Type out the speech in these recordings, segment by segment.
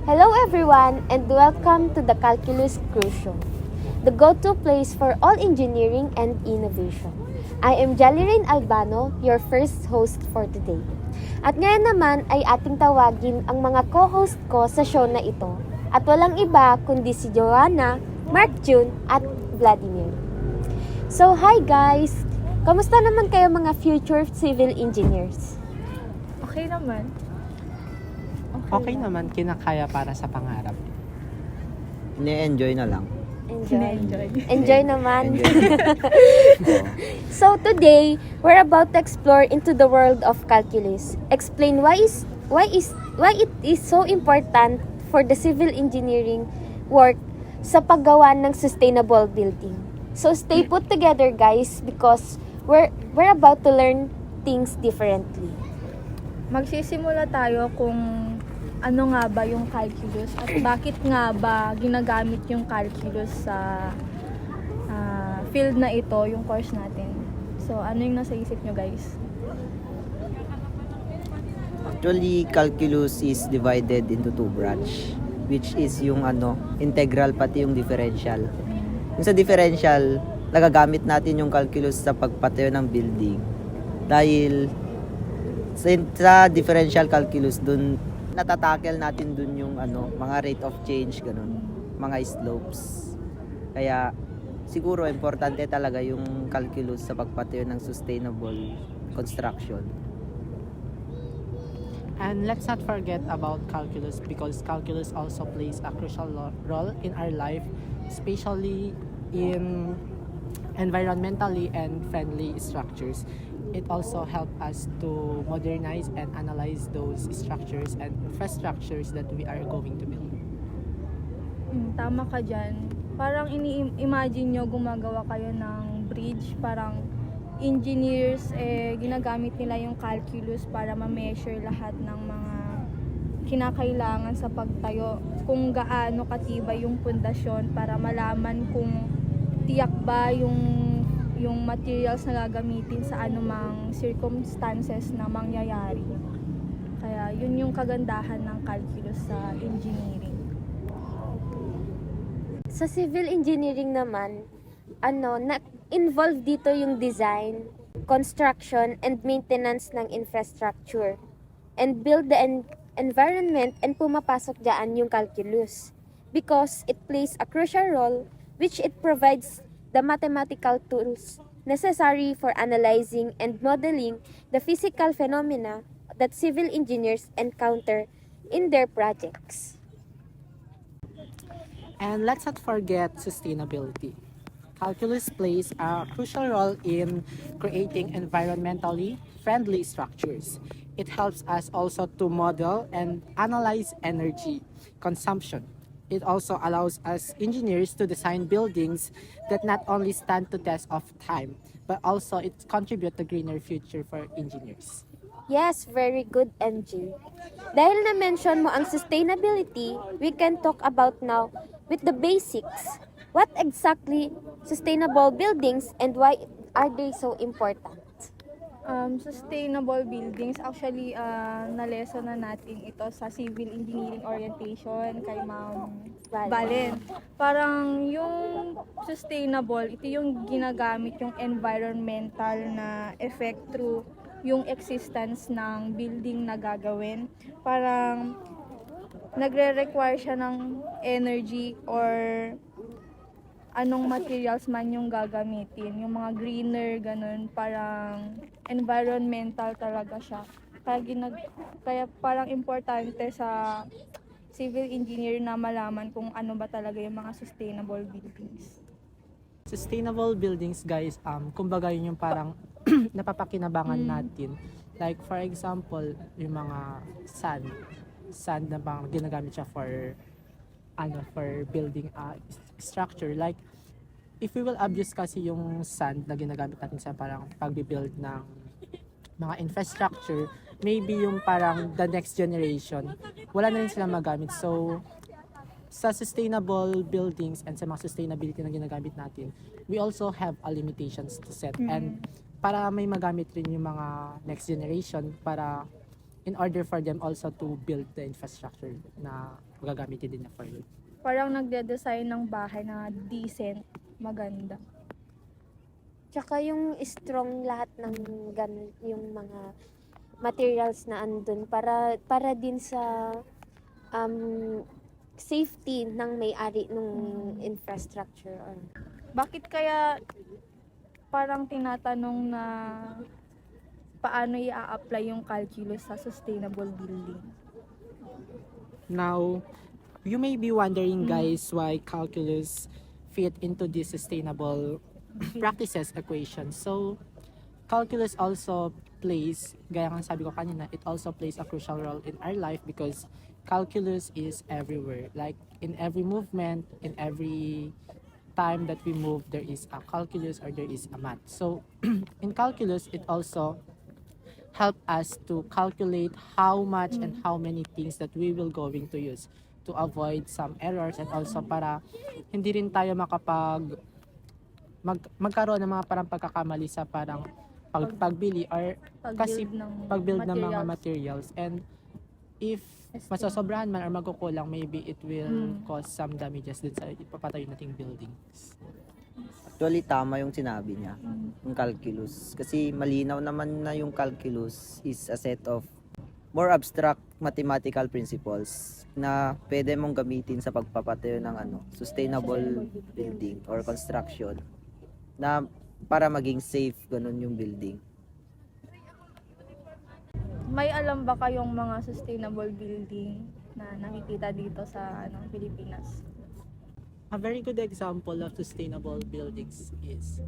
Hello everyone and welcome to the Calculus Cruise Show, the go-to place for all engineering and innovation. I am Jalirin Albano, your first host for today. At ngayon naman ay ating tawagin ang mga co-host ko sa show na ito. At walang iba kundi si Joanna, Mark June at Vladimir. So hi guys! Kamusta naman kayo mga future civil engineers? Okay naman. Okay naman, kinakaya para sa pangarap. Ini-enjoy na lang. Enjoy. Enjoy naman. Enjoy. Oo. So today, we're about to explore into the world of calculus. Explain why it is so important for the civil engineering work sa paggawa ng sustainable building. So stay put together guys because we're about to learn things differently. Magsisimula tayo kung ano nga ba yung calculus at bakit nga ba ginagamit yung calculus sa field na ito, yung course natin. So, ano yung nasa isip nyo guys? Actually, calculus is divided into two branch, which is yung integral pati yung differential. Yung sa differential, nagagamit natin yung calculus sa pagpatayo ng building. Dahil sa differential calculus, dun natatakel natin dun yung mga rate of change, ganun, mga slopes. Kaya siguro importante talaga yung calculus sa pagpatayo ng sustainable construction. And let's not forget about calculus because calculus also plays a crucial role in our life, especially in environmentally and friendly structures. It also helps us to modernize and analyze those structures and infrastructures that we are going to build. Tama ka dyan. Parang ini-imagine nyo gumagawa kayo ng bridge, parang engineers, ginagamit nila yung calculus para ma-measure lahat ng mga kinakailangan sa pagtayo. Kung gaano katibay yung pundasyon para malaman kung tiyak ba yung materials na gagamitin sa anumang circumstances na mangyayari. Kaya yun yung kagandahan ng calculus sa engineering. Sa civil engineering naman, involved dito yung design, construction, and maintenance ng infrastructure, and build the environment, and pumapasok dyan yung calculus. Because it plays a crucial role which it provides the mathematical tools necessary for analyzing and modeling the physical phenomena that civil engineers encounter in their projects. And let's not forget sustainability. Calculus plays a crucial role in creating environmentally friendly structures. It helps us also to model and analyze energy consumption. It also allows us engineers to design buildings that not only stand to test of time, but also it contribute to greener future for engineers. Yes, very good, MJ. Dahil na-mention mo ang sustainability, we can talk about now with the basics. What exactly sustainable buildings and why are they so important? Sustainable buildings, actually, na-lesson na natin ito sa civil engineering orientation kay Ma'am Valen. Parang yung sustainable, ito yung ginagamit yung environmental na effect through yung existence ng building na gagawin. Parang nagre-require siya ng energy or anong materials man yung gagamitin. Yung mga greener, ganun, parang environmental talaga siya. Kaya parang importante sa civil engineer na malaman kung ano ba talaga yung mga sustainable buildings. Sustainable buildings, guys, kumbaga yun yung parang napapakinabangan natin. Like for example, yung mga sand na bang ginagamit siya for building structure. Like if we will abuse kasi yung sand na ginagamit natin sa parang pagbi-build ng mga infrastructure, maybe yung parang the next generation wala na rin sila magamit. So sa sustainable buildings and sa mga sustainability na ginagamit natin, we also have a limitations to set. And para may magamit rin yung mga next generation, para in order for them also to build the infrastructure na magagamitin din na for it. Parang nagde-design ng bahay na decent, maganda. Tsaka yung strong lahat ng yung mga materials na andun para din sa safety ng may-ari ng infrastructure. Bakit kaya parang tinatanong na paano i-apply yung calculus sa sustainable building? Now, you may be wondering guys why calculus fit into this sustainable practices equation. So, calculus also plays, gaya ng sabi ko kanina, it also plays a crucial role in our life because calculus is everywhere. Like, in every movement, in every time that we move, there is a calculus or there is a math. So, in calculus, it also help us to calculate how much and how many things that we will going to use to avoid some errors and also para hindi rin tayo magkaroon ng mga parang pagkakamali sa parang pagbili or kasi pagbuild ng mga materials. And if masosobrahan man or magkukulang, maybe it will cause some damages din sa ipapatayo nating buildings. Actually, tama yung sinabi niya, yung calculus. Kasi malinaw naman na yung calculus is a set of more abstract mathematical principles na pwede mong gamitin sa pagpapatayo ng sustainable building or construction na para maging safe, ganun yung building. May alam ba kayong mga sustainable building na nakikita dito sa Pilipinas? A very good example of sustainable buildings is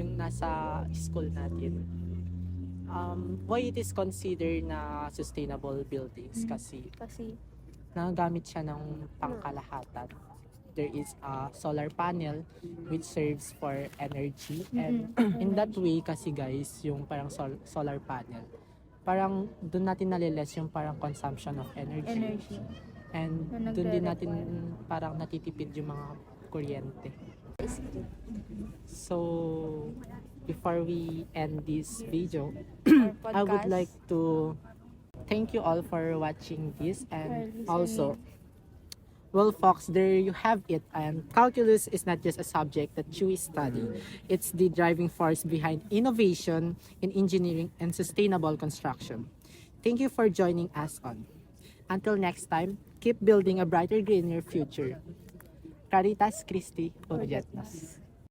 yung nasa school natin. Why it is considered na sustainable buildings? Kasi nagagamit siya ng pangkalahatan. There is a solar panel which serves for energy, and in that way kasi guys, yung parang solar panel, parang doon natin naliles yung parang consumption of energy. And doon din natin parang natitipid yung mga kuryente. So, before we end this video, I would like to thank you all for watching this, and also, well folks, there you have it. And calculus is not just a subject that you study. It's the driving force behind innovation in engineering and sustainable construction. Thank you for joining us on. Until next time, keep building a brighter, greener future. Caritas Christi Urgentnos.